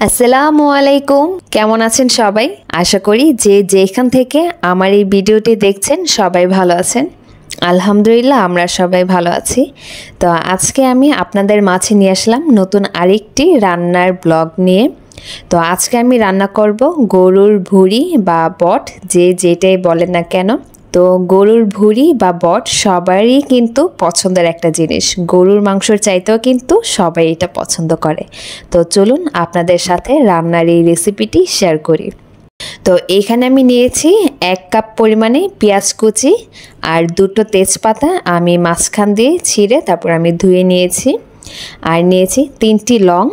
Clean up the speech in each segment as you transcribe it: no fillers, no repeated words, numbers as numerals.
আসসালামু আলাইকুম, কেমন আছেন সবাই? আশা করি যে যেখান থেকে আমার এই ভিডিওটি দেখছেন সবাই ভালো আছেন। আলহামদুলিল্লাহ আমরা সবাই ভালো আছি। তো আজকে আমি আপনাদের মাঝে নিয়ে আসলাম নতুন আরেকটি রান্নার ব্লগ নিয়ে। তো আজকে আমি রান্না করব গরুর ভুঁড়ি বা বট, যে যেটাই বলেন না কেন। তো গরুর ভুঁড়ি বা বট সবারই কিন্তু পছন্দের একটা জিনিস, গরুর মাংসর চাইতেও কিন্তু সবাই এটা পছন্দ করে। তো চলুন আপনাদের সাথে রান্নার এই রেসিপিটি শেয়ার করি। তো এখানে আমি নিয়েছি 1 কাপ পরিমাণে পেঁয়াজ কুচি আর 2টো তেজপাতা আমি মাঝখান দিয়ে ছিঁড়ে তারপর আমি ধুয়ে নিয়েছি। আর নিয়েছি 3টি লং,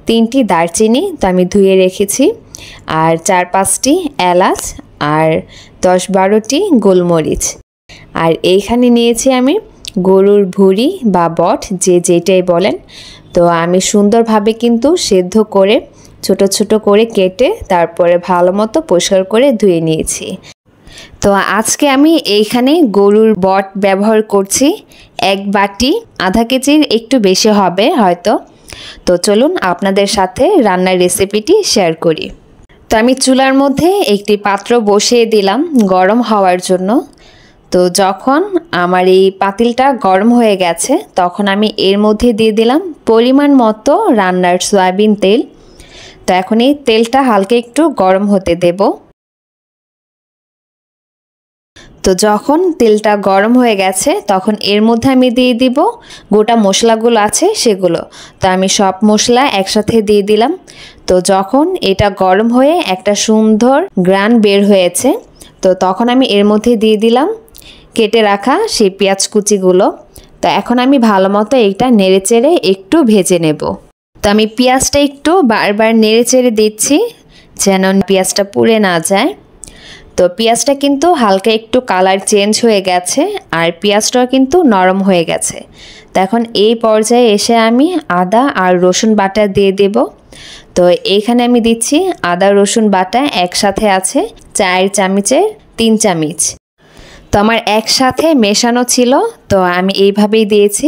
3টি দারচিনি তো আমি ধুয়ে রেখেছি, আর 4-5টি এলাচ আর 10-12টি গোলমরিচ। আর এইখানে নিয়েছি আমি গরুর ভুঁড়ি বা বট, যে যেটাই বলেন। তো আমি সুন্দরভাবে কিন্তু সেদ্ধ করে ছোট ছোট করে কেটে তারপরে ভালো মতো পরিষ্কার করে ধুয়ে নিয়েছি। তো আজকে আমি এইখানে গরুর বট ব্যবহার করছি 1 বাটি, আধা কেজির একটু বেশি হবে হয়তো। তো চলুন আপনাদের সাথে রান্নার রেসিপিটি শেয়ার করি। তো আমি চুলার মধ্যে একটি পাত্র বসিয়ে দিলাম গরম হওয়ার জন্য। তো যখন আমার এই পাতিলটা গরম হয়ে গেছে তখন আমি এর মধ্যে দিয়ে দিলাম পরিমাণ মতো রান্নার সয়াবিন তেল। তো এখন এই তেলটা হালকা একটু গরম হতে দেব। তো যখন তেলটা গরম হয়ে গেছে তখন এর মধ্যে আমি দিয়ে দিব গোটা মশলাগুলো আছে সেগুলো। তো আমি সব মশলা একসাথে দিয়ে দিলাম। তো যখন এটা গরম হয়ে একটা সুন্দর ঘ্রাণ বের হয়েছে তো তখন আমি এর মধ্যে দিয়ে দিলাম কেটে রাখা সেই পেঁয়াজ কুচিগুলো। তো এখন আমি ভালো মতো এটা নেড়েচেড়ে একটু ভেজে নেব। তো আমি পেঁয়াজটা একটু বারবার নেড়েচেড়ে দিচ্ছি যেন পেঁয়াজটা পুড়ে না যায়। তো পেঁয়াজটা কিন্তু হালকা একটু কালার চেঞ্জ হয়ে গেছে আর পেঁয়াজটাও কিন্তু নরম হয়ে গেছে। তো এখন এই পর্যায়ে এসে আমি আদা আর রসুন বাটা দিয়ে দেব। তো এইখানে আমি দিচ্ছি আদা রসুন বাটা একসাথে আছে 4 চামচের 3 চামচ। তো আমার একসাথে মেশানো ছিল, তো আমি এইভাবেই দিয়েছি।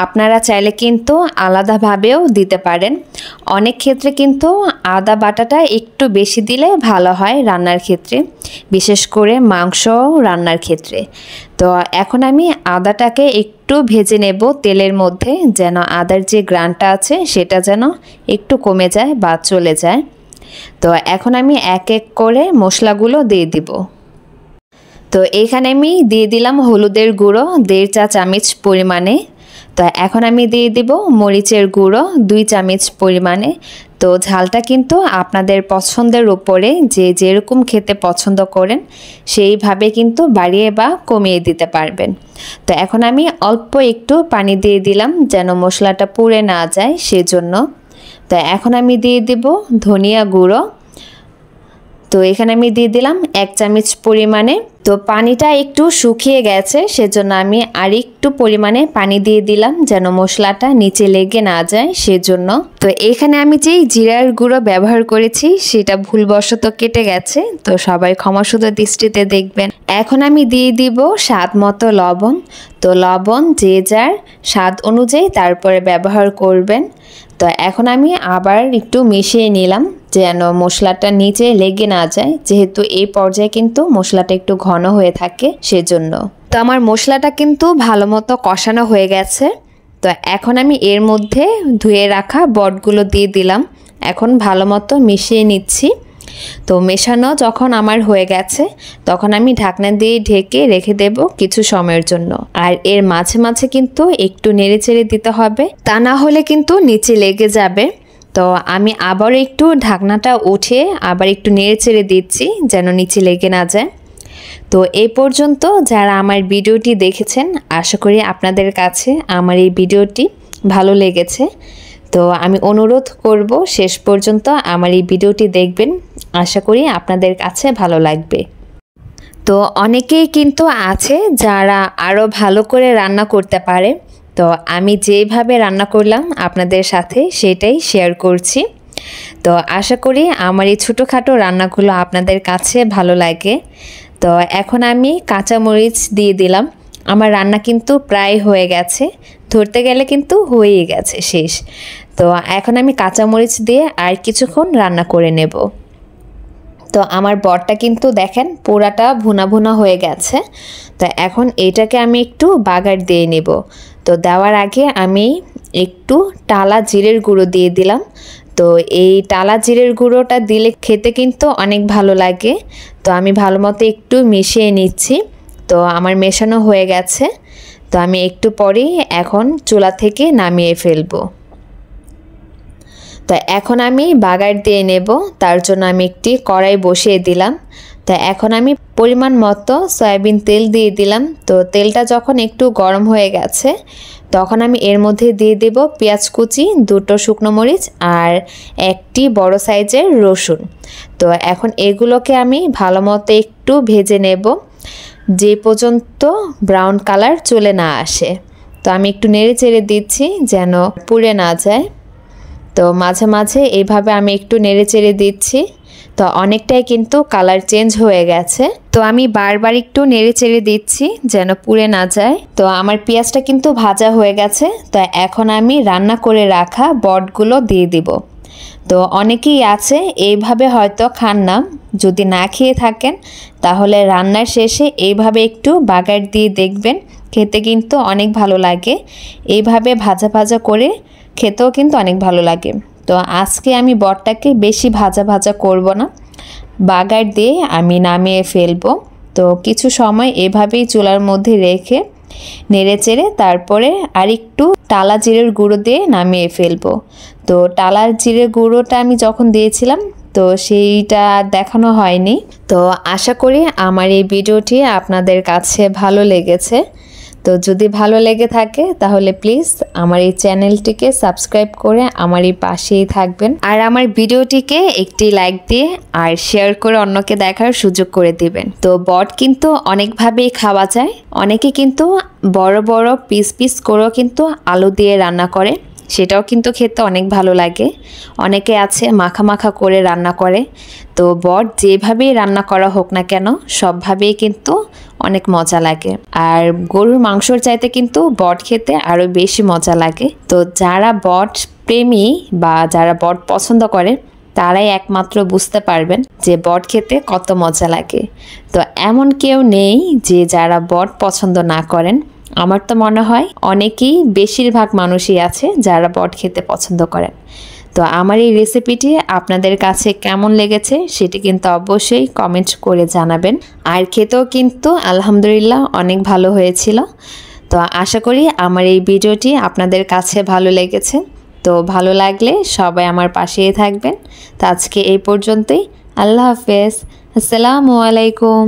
আপনারা চাইলে কিন্তু আলাদাভাবেও দিতে পারেন। অনেক ক্ষেত্রে কিন্তু আদা বাটাটা একটু বেশি দিলে ভালো হয় রান্নার ক্ষেত্রে, বিশেষ করে মাংস রান্নার ক্ষেত্রে। তো এখন আমি আদাটাকে একটু ভেজে নেব তেলের মধ্যে, যেন আদার যে ঘ্রাণটা আছে সেটা যেন একটু কমে যায় বা চলে যায়। তো এখন আমি এক এক করে মশলাগুলো দিয়ে দিব। তো এখানে আমি দিয়ে দিলাম হলুদের গুঁড়ো 1.5 চা চামচ পরিমাণে। তো এখন আমি দিয়ে দিব মরিচের গুঁড়ো 2 চামচ পরিমাণে। তো ঝালটা কিন্তু আপনাদের পছন্দের উপরে, যে যেরকম খেতে পছন্দ করেন সেইভাবে কিন্তু বাড়িয়ে বা কমিয়ে দিতে পারবেন। তো এখন আমি অল্প একটু পানি দিয়ে দিলাম যেন মশলাটা পুড়ে না যায় সেজন্য। তো এখন আমি দিয়ে দিব ধনিয়া গুঁড়ো। তো এখানে আমি দিয়ে দিলাম 1 চামচ পরিমাণে। তো পানিটা একটু শুকিয়ে গেছে সেজন্য আমি আরেকটু পরিমাণে পানি দিয়ে দিলাম যেন মশলাটা নিচে লেগে না যায় সেজন্য। তো এখানে আমি যেই জিরার গুঁড়ো ব্যবহার করেছি সেটা ভুলবশত কেটে গেছে, তো সবাই ক্ষমাসুন্দর দৃষ্টিতে দেখবেন। এখন আমি দিয়ে দিব স্বাদ মতো লবণ। তো লবণ যে যার স্বাদ অনুযায়ী তারপরে ব্যবহার করবেন। তো এখন আমি আবার একটু মিশিয়ে নিলাম যেন মশলাটা নিচে লেগে না যায়, যেহেতু এই পর্যায়ে কিন্তু মশলাটা একটু ঘন হয়ে থাকে সেজন্য। তো আমার মশলাটা কিন্তু ভালো মতো কষানো হয়ে গেছে। তো এখন আমি এর মধ্যে ধুয়ে রাখা বটগুলো দিয়ে দিলাম। এখন ভালো মতো মিশিয়ে নিচ্ছি। তো মেশানো যখন আমার হয়ে গেছে তখন আমি ঢাকনা দিয়ে ঢেকে রেখে দেব কিছু সময়ের জন্য। আর এর মাঝে মাঝে কিন্তু একটু নেড়েচেড়ে দিতে হবে, তা না হলে কিন্তু নিচে লেগে যাবে। তো আমি আবার একটু ঢাকনাটা উঠিয়ে আবার একটু নেড়েচেড়ে দিচ্ছি যেন নিচে লেগে না যায়। তো এই পর্যন্ত যারা আমার ভিডিওটি দেখেছেন আশা করি আপনাদের কাছে আমার এই ভিডিওটি ভালো লেগেছে। তো আমি অনুরোধ করব শেষ পর্যন্ত আমার এই ভিডিওটি দেখবেন, আশা করি আপনাদের কাছে ভালো লাগবে। তো অনেকেই কিন্তু আছে যারা আরও ভালো করে রান্না করতে পারে। তো আমি যেভাবে রান্না করলাম আপনাদের সাথে সেটাই শেয়ার করছি। তো আশা করি আমার এই ছোটোখাটো রান্নাগুলো আপনাদের কাছে ভালো লাগে। তো এখন আমি কাঁচামরিচ দিয়ে দিলাম। আমার রান্না কিন্তু প্রায় হয়ে গেছে, ধরতে গেলে কিন্তু হয়েই গেছে শেষ। তো এখন আমি কাঁচামরিচ দিয়ে আর কিছুক্ষণ রান্না করে নেব। তো আমার বটটা কিন্তু দেখেন পুরাটা ভুনা ভুনা হয়ে গেছে। তো এখন এইটাকে আমি একটু বাগার দিয়ে নেব। তো দেওয়ার আগে আমি একটু টালা জিরের গুঁড়ো দিয়ে দিলাম। তো এই টালা জিরের গুঁড়োটা দিলে খেতে কিন্তু অনেক ভালো লাগে। তো আমি ভালো মতো একটু মিশিয়ে নিচ্ছি। তো আমার মেশানো হয়ে গেছে। তো আমি একটু পরেই এখন চুলা থেকে নামিয়ে ফেলবো। তো এখন আমি বাগার দিয়ে নেব, তার জন্য আমি একটি কড়াই বসিয়ে দিলাম। তো এখন আমি পরিমাণ মতো সয়াবিন তেল দিয়ে দিলাম। তো তেলটা যখন একটু গরম হয়ে গেছে তখন আমি এর মধ্যে দিয়ে দেব পেঁয়াজ কুচি, 2টো শুকনো মরিচ আর একটি বড় সাইজের রসুন। তো এখন এগুলোকে আমি ভালো মতো একটু ভেজে নেব যে পর্যন্ত ব্রাউন কালার চলে না আসে। তো আমি একটু নেড়ে চেড়ে দিচ্ছি যেন পুড়ে না যায়। তো মাঝে মাঝে এইভাবে আমি একটু নেড়ে চেড়ে দিচ্ছি। তো অনেকটাই কিন্তু কালার চেঞ্জ হয়ে গেছে। তো আমি বারবার একটু নেড়ে চেড়ে দিচ্ছি যেন পুড়ে না যায়। তো আমার পেঁয়াজটা কিন্তু ভাজা হয়ে গেছে। তো এখন আমি রান্না করে রাখা বটগুলো দিয়ে দিব। তো অনেকেই আছে এইভাবে হয়তো খান না, যদি না খেয়ে থাকেন তাহলে রান্নার শেষে এইভাবে একটু বাগার দিয়ে দেখবেন, খেতে কিন্তু অনেক ভালো লাগে। এইভাবে ভাজা ভাজা করে খেতেও কিন্তু অনেক ভালো লাগে। তো আজকে আমি বটটাকে বেশি ভাজা ভাজা করব না, বাগার দিয়ে আমি নামিয়ে ফেলবো। তো কিছু সময় এভাবেই চুলার মধ্যে রেখে নেড়ে চেড়ে তারপরে আরেকটু টালা জিরের গুঁড়ো দিয়ে নামিয়ে ফেলবো। তো টালা জিরের গুঁড়োটা আমি যখন দিয়েছিলাম তো সেইটা দেখানো হয়নি। তো আশা করি আমার এই ভিডিওটি আপনাদের কাছে ভালো লেগেছে। তো যদি ভালো লেগে থাকে তাহলে প্লিজ আমার এই চ্যানেলটিকে সাবস্ক্রাইব করে আমার এই পাশেই থাকবেন। আর আমার ভিডিওটিকে একটি লাইক দিয়ে আর শেয়ার করে অন্যকে দেখার সুযোগ করে দিবেন। তো বট কিন্তু অনেকভাবেই খাওয়া যায়। অনেকে কিন্তু বড় বড় পিস পিস করেও কিন্তু আলু দিয়ে রান্না করে, সেটাও কিন্তু খেতে অনেক ভালো লাগে। অনেকে আছে মাখা মাখা করে রান্না করে। তো বট যেভাবেই রান্না করা হোক না কেন সবভাবেই কিন্তু অনেক মজা লাগে। আর গরুর মাংসর চাইতে কিন্তু বট খেতে আরও বেশি মজা লাগে। তো যারা বট প্রেমী বা যারা বট পছন্দ করে তারাই একমাত্র বুঝতে পারবেন যে বট খেতে কত মজা লাগে। তো এমন কেউ নেই যে যারা বট পছন্দ না করেন। আমার তো মনে হয় অনেকেই, বেশিরভাগ মানুষই আছে যারা বট খেতে পছন্দ করেন। তো আমার এই রেসিপিটি আপনাদের কাছে কেমন লেগেছে সেটি কিন্তু অবশ্যই কমেন্ট করে জানাবেন। আর খেতেও কিন্তু আলহামদুলিল্লাহ অনেক ভালো হয়েছিল। তো আশা করি আমার এই ভিডিওটি আপনাদের কাছে ভালো লেগেছে। তো ভালো লাগলে সবাই আমার পাশেই থাকবেন। তো আজকে এই পর্যন্তই। আল্লাহ হাফেজ। আসসালামু আলাইকুম।